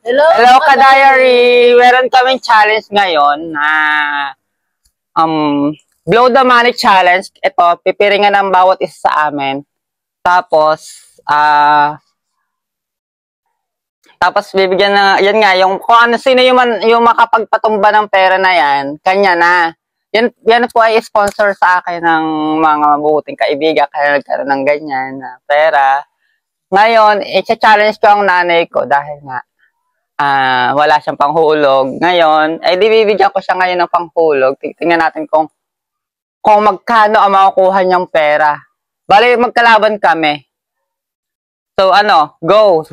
Hello ka-diary! Meron kaming challenge ngayon na blow the money challenge. Ito, pipiringan ng bawat isa sa amin. Tapos bibigyan na, yan nga, yung kung ano, sino yung makapagpatumba ng pera na yan, kanya na. Yan po ay sponsor sa akin ng mga mabuting kaibigan, kaya nagkaroon ng ganyan na pera. Ngayon, i-challenge ko ang nanay ko dahil nga, wala siyang panghulog. Ngayon, ay di bibigyan ko siya ngayon ng panghulog. Tingnan natin kung magkano ang makukuha niyang pera. Bale, magkalaban kami. So, go.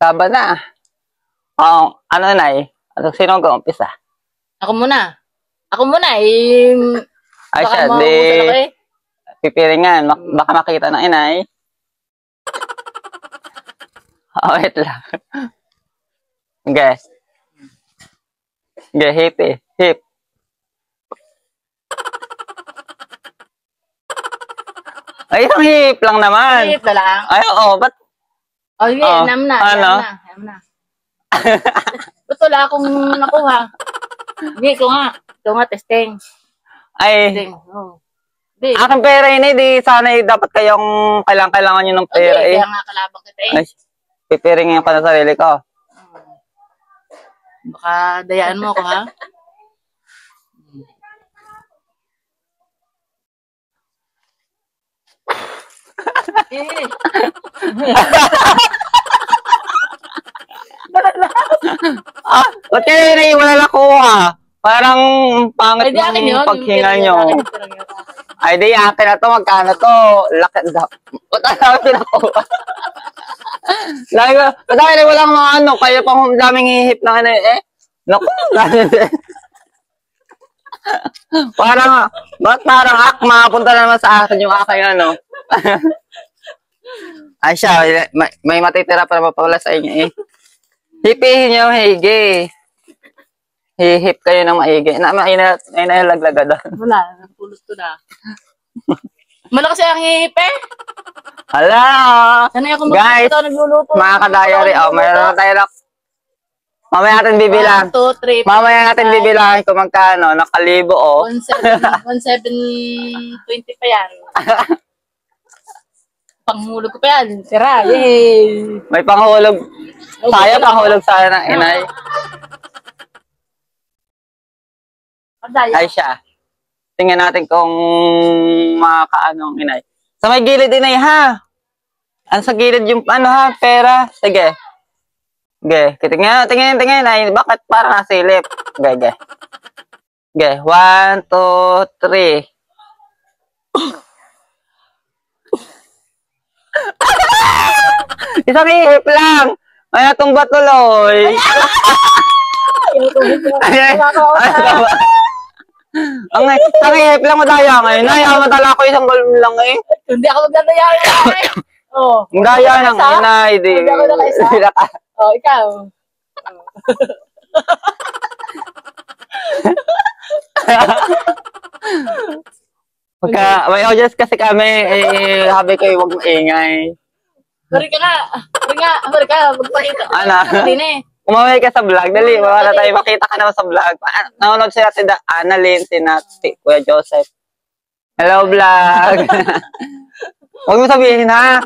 Laban na. Sino ang umpisa? Ako muna. Ay siya, pipiringan. Baka makita ng inay. Wait lang. Okay. Hip. Ay, isang hip lang naman. Hip na lang? Ay, oo. Ba't? Nam na. Ba't wala akong nakuha? Hindi, ito nga, testing. Ay. Testing, Aking pera yun di sana dapat kayong kailangan nyo ng pera Kaya nga kalabang kita Ay, pipiringin pa na sarili ko. Baka dayaan mo ako, ha? Ba't kayo na wala nakuha? Parang pangit ng paghinga nyo. Ay, di, akin na to. Magkano to? Laki na. Ba't ano pinakuha? Lagi na walang mga kaya pang daming hihip na naku, parang makapunta na naman sa akin yung aking Ay siya, may matitira pa naman pala sa inyo Hipihin nyo, hige. Hihip kayo ng maigi. May nalaglaga doon. Wala, napulot ko na. Malakas ang hihip Hala! Guys, mga ka-diary, mayroon na tayo mamaya natin bibilang. 1, 2, 3, mamaya natin bibilang kung magkano. Nakalibo, 1,720 pa yan. Panghulog ko pa yan. Tira, yay! May panghulog. Tayo, panghulog sana ng inay. Ay siya. Tingnan natin kung makakaano ang inay. Sa may gilid inay ha. Sa gilid yung pera. Sige. Tingin ay bakit parang nasilip? Sige. 1, 2, 3. Isang hihip lang. May natumba tuloy. Ang hihip lang madaya ngayon. Matala ko isang balon lang Hindi ako magdadaya Ang daya ng inay. Hindi ako nakaisa. Ikaw. May audience kasi kami. Sabi ko huwag maingay. Mari ka. Magpakita. Umamay ka sa vlog. Dali, wala tayo. Makita ka naman sa vlog. Nanonood sila si Annalyn, si Kuya Joseph. Hello, vlog. Huwag mo sabihin, ha?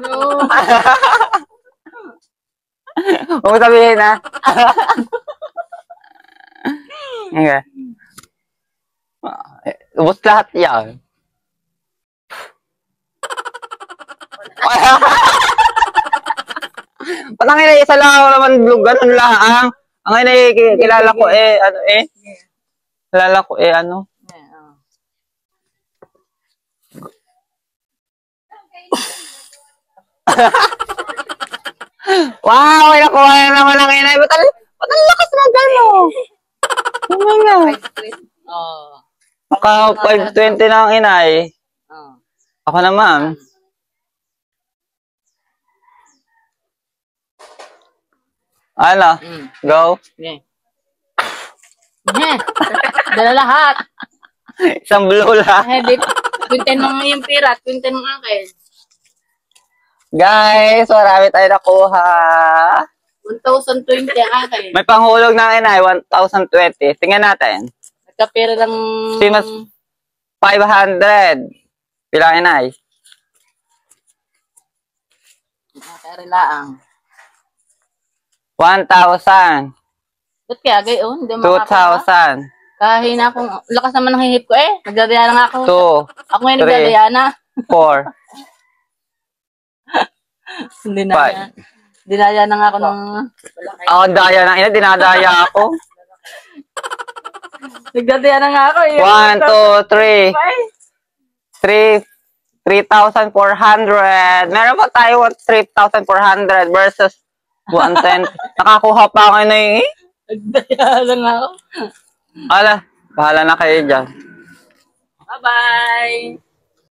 Huwag mo sabihin, ha? Okay. Ubus lahat yan. Patangin na isa lang ako naman vlog. Ganun lang. Ang kilala ko kilala ko Wow, may nakuha na naman ang inay. Ba't ang lakas na gano'n? Oh my God. Maka 520 na ang inay. Ako naman. Go. Dala lahat. Isang blue lang. Kwinten mo yung pira, kwinten mo akin. Guys, marami tayo nakuha. 1,020 ang akin. May panghulog ng inay, 1,020. Tingnan natin. Nagkapera lang... Si mas 500. Pila inay? Nagkapera lang. 1,000. Ba't kaya gayon? Hindi makakapa. 2,000. Kahina akong... Lakas naman ng hihip ko eh. Nagdadaya na nga ako. 2. Ako ngayon nagdadaya na. 4. Dinaya. Dinaya na nga ako ng... Ako daya ng ina, dinadaya ako. Nagdadaya na nga ako eh. 1, 2, 3. 3,400. Meron pa tayo 3,400 versus 110. Nakakuha pa ako na eh. Nagdaya lang ako. Ala, bahala na kayo dyan. Bye-bye!